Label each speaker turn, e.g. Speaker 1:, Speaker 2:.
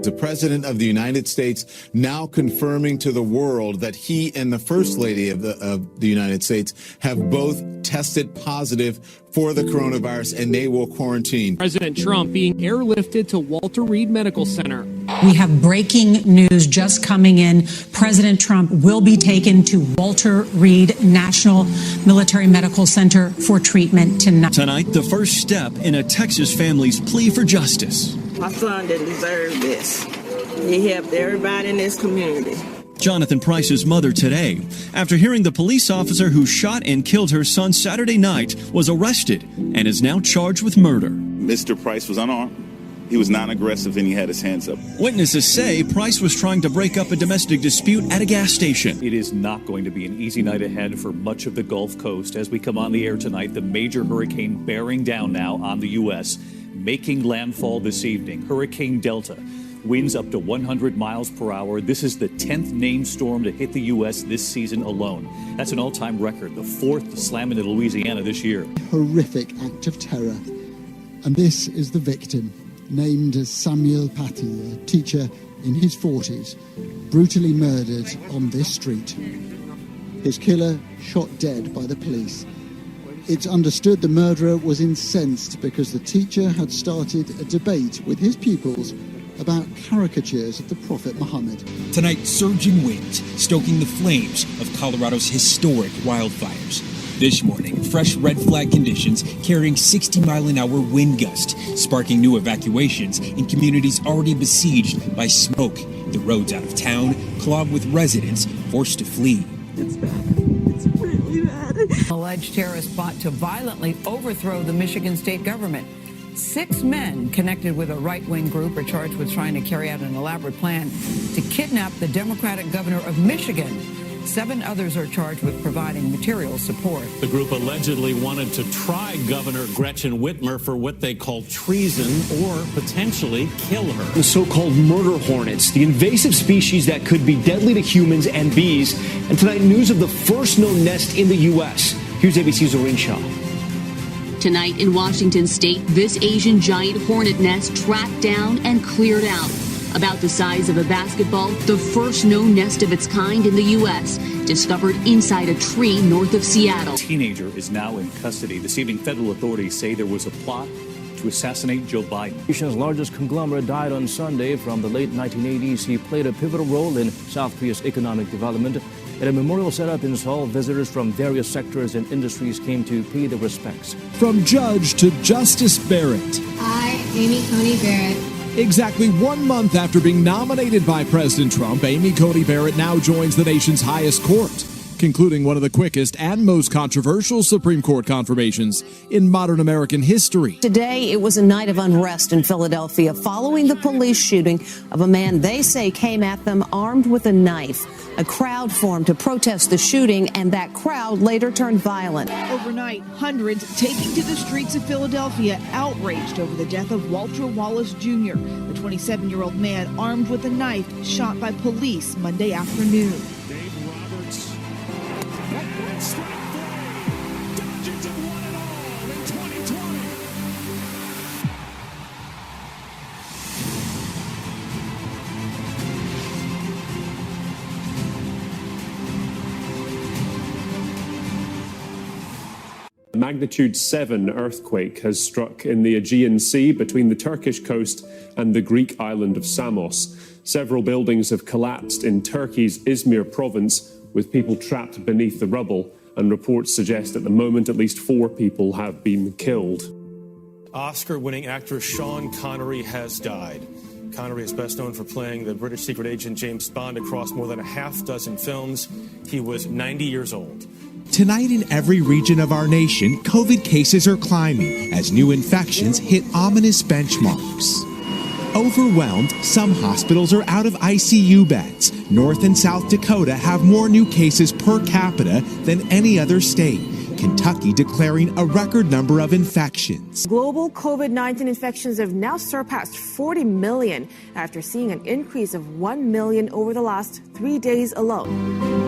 Speaker 1: The President of the United States now confirming to the world that he and the First Lady of the United States have both tested positive for the coronavirus, and they will quarantine.
Speaker 2: President Trump being airlifted to Walter Reed Medical Center.
Speaker 3: We have breaking news just coming in. President Trump will be taken to Walter Reed National Military Medical Center for treatment tonight.
Speaker 4: Tonight, the first step in a Texas family's plea for justice.
Speaker 5: My son didn't deserve this. He helped everybody in this community.
Speaker 4: Jonathan Price's mother today, after hearing the police officer who shot and killed her son Saturday night was arrested and is now charged with murder.
Speaker 6: Mr. Price was unarmed. He was non-aggressive and he had his hands up.
Speaker 4: Witnesses say Price was trying to break up a domestic dispute at a gas station.
Speaker 7: It is not going to be an easy night ahead for much of the Gulf Coast. As we come on the air tonight, the major hurricane bearing down now on the U.S., making landfall this evening. Hurricane Delta. Winds up to 100 miles per hour. This is the 10th named storm to hit the U.S. this season alone. That's an all-time record, the 4th to slam into Louisiana this year.
Speaker 8: Horrific act of terror. And this is the victim, named as Samuel Paty, a teacher in his 40s, brutally murdered on this street. His killer shot dead by the police. It's understood the murderer was incensed because the teacher had started a debate with his pupils about caricatures of the Prophet Muhammad.
Speaker 9: Tonight, surging winds stoking the flames of Colorado's historic wildfires. This morning, fresh red flag conditions carrying 60-mile-an-hour wind gusts, sparking new evacuations in communities already besieged by smoke. The roads out of town clogged with residents forced to flee.
Speaker 5: It's bad. It's really bad.
Speaker 10: Alleged terrorist plot to violently overthrow the Michigan state government. 6 men connected with a right-wing group are charged with trying to carry out an elaborate plan to kidnap the Democratic governor of Michigan. 7 others are charged with providing material support.
Speaker 11: The group allegedly wanted to try Governor Gretchen Whitmer for what they call treason or potentially kill her.
Speaker 12: The so-called murder hornets, the invasive species that could be deadly to humans and bees. And tonight, news of the first known nest in the U.S. Here's ABC's Zorin Shah.
Speaker 13: Tonight in Washington state, this Asian giant hornet nest tracked down and cleared out. About the size of a basketball, the first known nest of its kind in the U.S., discovered inside a tree north of Seattle.
Speaker 7: A teenager is now in custody. This evening, federal authorities say there was a plot to assassinate Joe Biden.
Speaker 14: The nation's largest conglomerate died on Sunday. From the late 1980s, he played a pivotal role in South Korea's economic development. At a memorial set up in Seoul, visitors from various sectors and industries came to pay their respects.
Speaker 15: From Judge to Justice Barrett.
Speaker 16: I, Amy Coney Barrett.
Speaker 15: Exactly 1 month after being nominated by President Trump, Amy Coney Barrett now joins the nation's highest court, concluding one of the quickest and most controversial Supreme Court confirmations in modern American history.
Speaker 17: Today, it was a night of unrest in Philadelphia following the police shooting of a man they say came at them armed with a knife. A crowd formed to protest the shooting, and that crowd later turned violent.
Speaker 18: Overnight, hundreds taking to the streets of Philadelphia, outraged over the death of Walter Wallace Jr., the 27-year-old man armed with a knife shot by police Monday afternoon.
Speaker 11: Dave Roberts. Strike 4. Dodgers have won it all in 2020.
Speaker 19: A magnitude 7 earthquake has struck in the Aegean Sea between the Turkish coast and the Greek island of Samos. Several buildings have collapsed in Turkey's Izmir province, with people trapped beneath the rubble, and reports suggest at the moment at least 4 people have been killed.
Speaker 20: Oscar-winning actor Sean Connery has died. Connery is best known for playing the British secret agent James Bond across more than a half-dozen films. He was 90 years old.
Speaker 21: Tonight in every region of our nation, COVID cases are climbing as new infections hit ominous benchmarks. Overwhelmed, some hospitals are out of ICU beds. North and South Dakota have more new cases per capita than any other state. Kentucky declaring a record number of infections.
Speaker 22: Global COVID-19 infections have now surpassed 40 million after seeing an increase of 1 million over the last 3 days alone.